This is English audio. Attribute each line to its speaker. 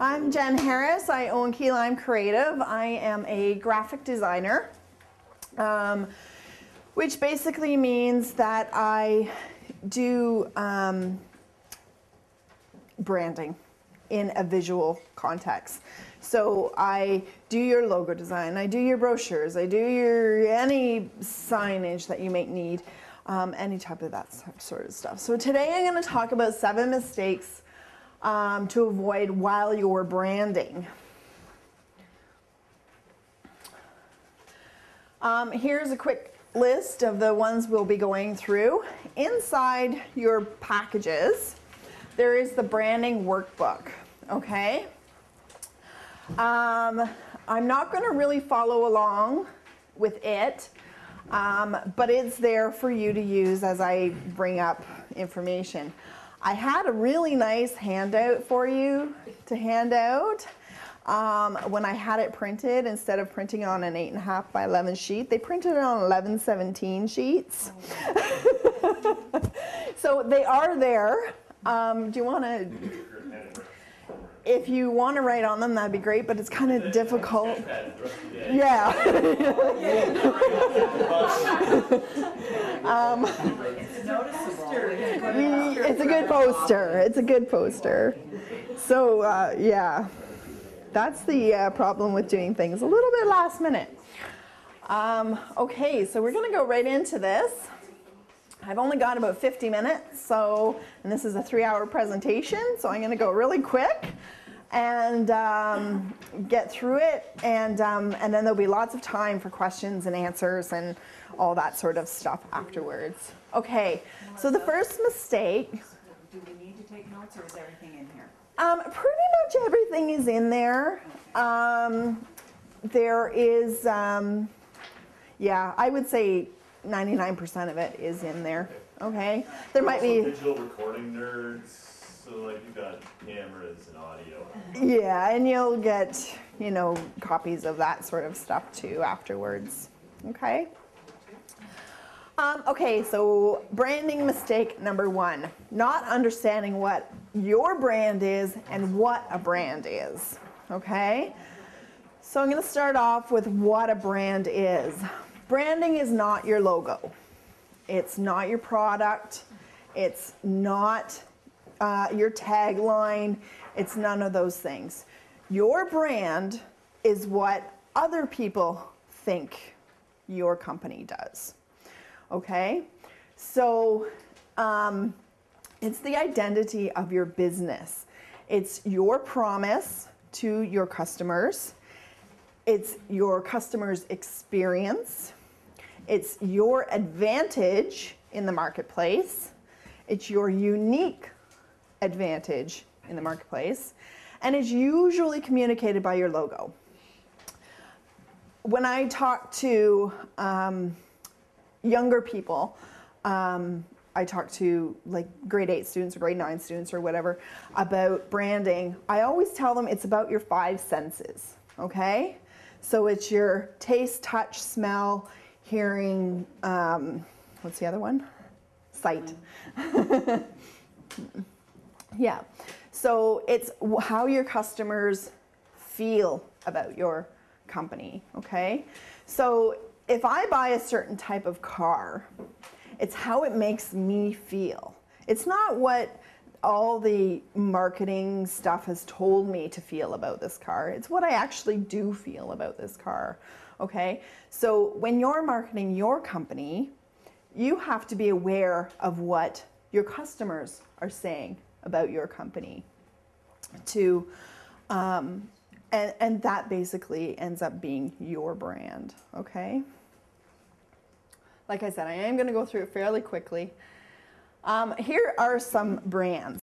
Speaker 1: I'm Jen Harris. I own Key Lime Creative. I am a graphic designer, which basically means that I do branding in a visual context. So I do your logo design, I do your brochures, I do your any signage that you may need, any type of that sort of stuff. So today I'm going to talk about 7 mistakes to avoid while you're branding. Here's a quick list of the ones we'll be going through. Inside your packages, there is the branding workbook, okay? I'm not going to really follow along with it, but it's there for you to use as I bring up information. I had a really nice handout for you to hand out. When I had it printed, instead of printing it on an 8.5 by 11 sheet, they printed it on 11/17 sheets. So they are there. Do you want to, if you want to write on them, that'd be great, but it's kind of difficult. Yeah. It's a good poster. It's a good poster. So, yeah, that's the problem with doing things a little bit last minute. Okay, so we're going to go right into this. I've only got about 50 minutes, and this is a 3-hour presentation, so I'm going to go really quick and get through it, and then there'll be lots of time for questions and answers and all that sort of stuff afterwards. Okay, so the first mistake.
Speaker 2: Do we need to take notes, or is everything in here?
Speaker 1: Pretty much everything is in there. There is, yeah, I would say 99% of it is in there. Okay, there might be
Speaker 3: digital recording nerds. So like you've got cameras and audio.
Speaker 1: Yeah, and you'll get, you know, copies of that sort of stuff too afterwards. Okay. Okay, so branding mistake number 1, not understanding what your brand is and what a brand is. Okay. So I'm going to start off with what a brand is. Branding is not your logo. It's not your product. It's not your tagline. It's none of those things. Your brand is what other people think your company does. Okay? So it's the identity of your business. It's your promise to your customers. It's your customers' experience. It's your advantage in the marketplace. It's your unique advantage in the marketplace. And it's usually communicated by your logo. When I talk to younger people, I talk to like grade 8 students or grade 9 students or whatever about branding, I always tell them it's about your 5 senses, okay? So it's your taste, touch, smell, hearing, what's the other one? Sight. Yeah. So it's how your customers feel about your company, okay? So if I buy a certain type of car, it's how it makes me feel. It's not what all the marketing stuff has told me to feel about this car. It's what I actually do feel about this car, okay? So when you're marketing your company, you have to be aware of what your customers are saying about your company and that basically ends up being your brand, okay? Like I said, I am going to go through it fairly quickly. Here are some brands.